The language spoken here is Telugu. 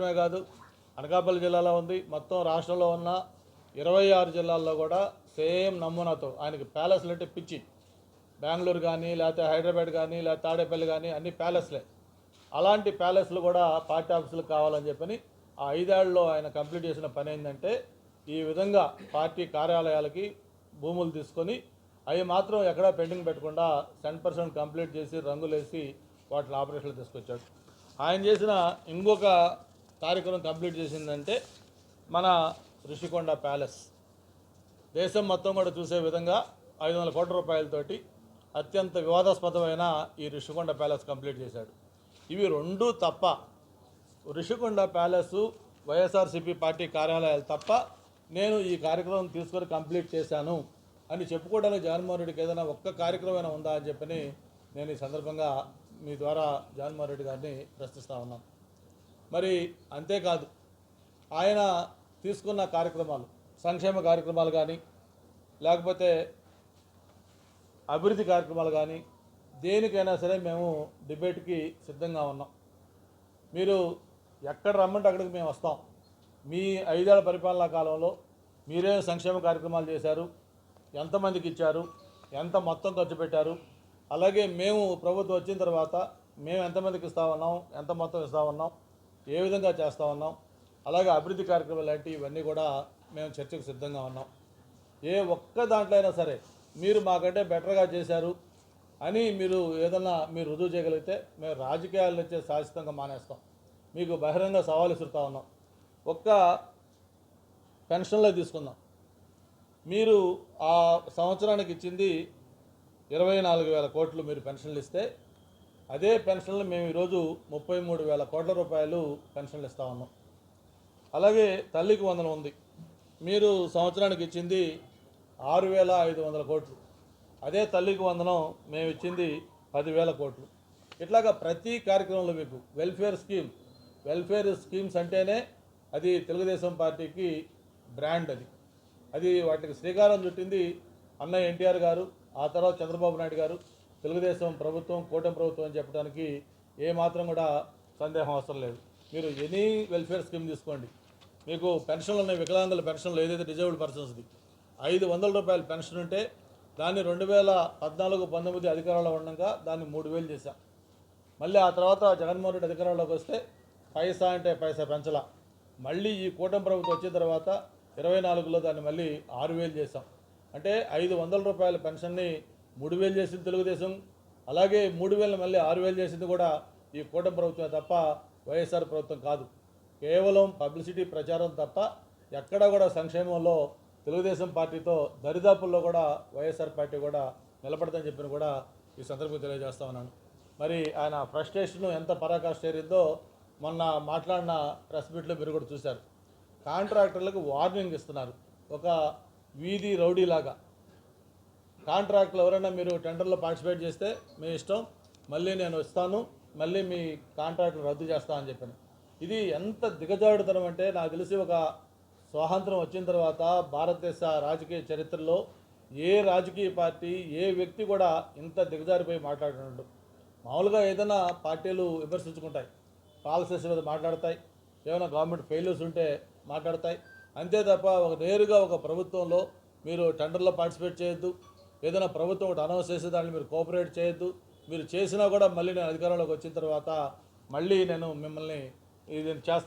జిల్లాలోనే కాదు, అనకాపల్లి జిల్లాలో ఉంది, మొత్తం రాష్ట్రంలో ఉన్న 26 జిల్లాల్లో కూడా సేమ్ నమూనాతో ఆయనకి ప్యాలెస్లు అంటే పిచ్చి. బెంగళూరు కానీ, లేకపోతే హైదరాబాద్ కానీ, లేకపోతే తాడేపల్లి కానీ అన్ని ప్యాలెస్లే. అలాంటి ప్యాలెస్లు కూడా పార్టీ ఆఫీసులకు కావాలని చెప్పని ఆ 5 ఏళ్లలో ఆయన కంప్లీట్ చేసిన పని ఏంటంటే ఈ విధంగా పార్టీ కార్యాలయాలకి భూములు తీసుకొని అవి మాత్రం ఎక్కడా పెండింగ్ పెట్టకుండా 100% కంప్లీట్ చేసి రంగులేసి వాటిని ఆపరేషన్లు తీసుకొచ్చాడు. ఆయన చేసిన ఇంకొక కార్యక్రమం కంప్లీట్ చేసిందంటే మన రిషికొండ ప్యాలెస్. దేశం మొత్తం కూడా చూసే విధంగా 500 కోట్ల రూపాయలతోటి అత్యంత వివాదాస్పదమైన ఈ రిషికొండ ప్యాలెస్ కంప్లీట్ చేశాడు. ఇవి రెండు తప్ప, రిషికొండ ప్యాలెస్, వైఎస్ఆర్సీపీ పార్టీ కార్యాలయాలు తప్ప నేను ఈ కార్యక్రమం తీసుకొని కంప్లీట్ చేశాను అని చెప్పుకోవడానికి జగన్మోహన్ రెడ్డికి ఏదైనా ఒక్క కార్యక్రమం ఉందా అని చెప్పని నేను ఈ సందర్భంగా మీ ద్వారా జగన్మోహన్ రెడ్డి గారిని ప్రశ్నిస్తూ ఉన్నాను. మరి అంతేకాదు, ఆయన తీసుకున్న కార్యక్రమాలు, సంక్షేమ కార్యక్రమాలు కానీ లేకపోతే అభివృద్ధి కార్యక్రమాలు కానీ దేనికైనా సరే మేము డిబేట్కి సిద్ధంగా ఉన్నాం. మీరు ఎక్కడ రమ్మంటే అక్కడికి మేము వస్తాం. మీ 5 ఏళ్ల పరిపాలనా కాలంలో మీరే సంక్షేమ కార్యక్రమాలు చేశారు, ఎంతమందికి ఇచ్చారు, ఎంత మొత్తం ఖర్చు పెట్టారు, అలాగే మేము ప్రభుత్వం వచ్చిన తర్వాత మేము ఎంతమందికి ఇస్తా ఉన్నాం, ఎంత మొత్తం ఇస్తా ఉన్నాం, ఏ విధంగా చేస్తూ ఉన్నాం, అలాగే అభివృద్ధి కార్యక్రమాలు లాంటివి ఇవన్నీ కూడా మేము చర్చకు సిద్ధంగా ఉన్నాం. ఏ ఒక్క దాంట్లో అయినా సరే మీరు మాకంటే బెటర్గా చేశారు అని మీరు ఏదన్నా మీరు రుజువు చేయగలిగితే మేము రాజకీయాల నుంచే శాశ్వతంగా మానేస్తాం. మీకు బహిరంగ సవాలు ఇస్తుతా ఉన్నాం. ఒక్క పెన్షన్లో తీసుకుందాం. మీరు ఆ సంవత్సరానికి ఇచ్చింది 24,000 కోట్లు మీరు పెన్షన్లు ఇస్తే, అదే పెన్షన్లు మేము ఈరోజు 33,000 కోట్ల రూపాయలు పెన్షన్లు ఇస్తూ ఉన్నాం. అలాగే తల్లికి వందనం ఉంది, మీరు సంవత్సరానికి ఇచ్చింది 6,500 కోట్లు. అదే తల్లికి వందనం మేము ఇచ్చింది 10,000 కోట్లు. ఇట్లాగా ప్రతి కార్యక్రమంలో మీకు వెల్ఫేర్ స్కీమ్స్ అంటేనే అది తెలుగుదేశం పార్టీకి బ్రాండ్. అది వాటికి శ్రీకారం చుట్టింది అన్నయ్య ఎన్టీఆర్ గారు, ఆ తర్వాత చంద్రబాబు నాయుడు గారు. తెలుగుదేశం ప్రభుత్వం, కూటమి ప్రభుత్వం అని చెప్పడానికి ఏమాత్రం కూడా సందేహం అవసరం లేదు. మీరు ఎనీ వెల్ఫేర్ స్కీమ్ తీసుకోండి, మీకు పెన్షన్లు ఉన్నాయి. వికలాంగుల పెన్షన్లు ఏదైతే డిజేబుల్డ్ పర్సన్స్ది 500 రూపాయల పెన్షన్ ఉంటే దాన్ని 2014-19 అధికారంలో ఉండగా దాన్ని 3,000 చేశాం. మళ్ళీ ఆ తర్వాత జగన్మోహన్ రెడ్డి అధికారంలోకి వస్తే పైసా అంటే పైసా పెంచలా. మళ్ళీ ఈ కూటమి ప్రభుత్వం వచ్చిన తర్వాత 24లో దాన్ని మళ్ళీ 6,000 చేశాం. అంటే 500 రూపాయల పెన్షన్ని 3,000 చేసింది తెలుగుదేశం, అలాగే 3,000 మళ్ళీ 6,000 చేసింది కూడా ఈ కూటమి ప్రభుత్వమే తప్ప వైఎస్ఆర్ ప్రభుత్వం కాదు. కేవలం పబ్లిసిటీ, ప్రచారం తప్ప ఎక్కడా కూడా సంక్షేమంలో తెలుగుదేశం పార్టీతో దరిదాపుల్లో కూడా వైఎస్ఆర్ పార్టీ కూడా నిలబడదని చెప్పిన కూడా ఈ సందర్భంగా తెలియజేస్తా ఉన్నాను. మరి ఆయన ఫ్రస్ట్రేషన్ ఎంత పరాకాష్ఠేరిందో మొన్న మాట్లాడిన ప్రెస్ మీట్లో మీరు కూడా చూశారు. కాంట్రాక్టర్లకు వార్నింగ్ ఇస్తున్నారు, ఒక వీధి రౌడీలాగా. కాంట్రాక్టులు ఎవరైనా మీరు టెండర్లో పార్టిసిపేట్ చేస్తే మీ ఇష్టం, మళ్ళీ నేను ఇస్తాను, మళ్ళీ మీ కాంట్రాక్టులు రద్దు చేస్తా అని చెప్పాను. ఇది ఎంత దిగజారుడుతనం అంటే, నాకు తెలిసి ఒక స్వాతంత్రం వచ్చిన తర్వాత భారతదేశ రాజకీయ చరిత్రలో ఏ రాజకీయ పార్టీ, ఏ వ్యక్తి కూడా ఇంత దిగజారిపోయి మాట్లాడుతున్నాడు. మామూలుగా ఏదైనా పార్టీలు విమర్శించుకుంటాయి, పాలసీస్ మీద మాట్లాడతాయి, ఏమైనా గవర్నమెంట్ ఫెయిల్యూర్స్ ఉంటే మాట్లాడతాయి, అంతే తప్ప నేరుగా ఒక ప్రభుత్వంలో మీరు టెండర్లో పార్టిసిపేట్ చేయొద్దు, ఏదైనా ప్రభుత్వం ఒకటి అనౌన్స్ చేసే దాన్ని మీరు కోఆపరేట్ చేయొద్దు, మీరు చేసినా కూడా మళ్ళీ నేను అధికారంలోకి వచ్చిన తర్వాత మళ్ళీ నేను మిమ్మల్ని ఇది చేస్తాను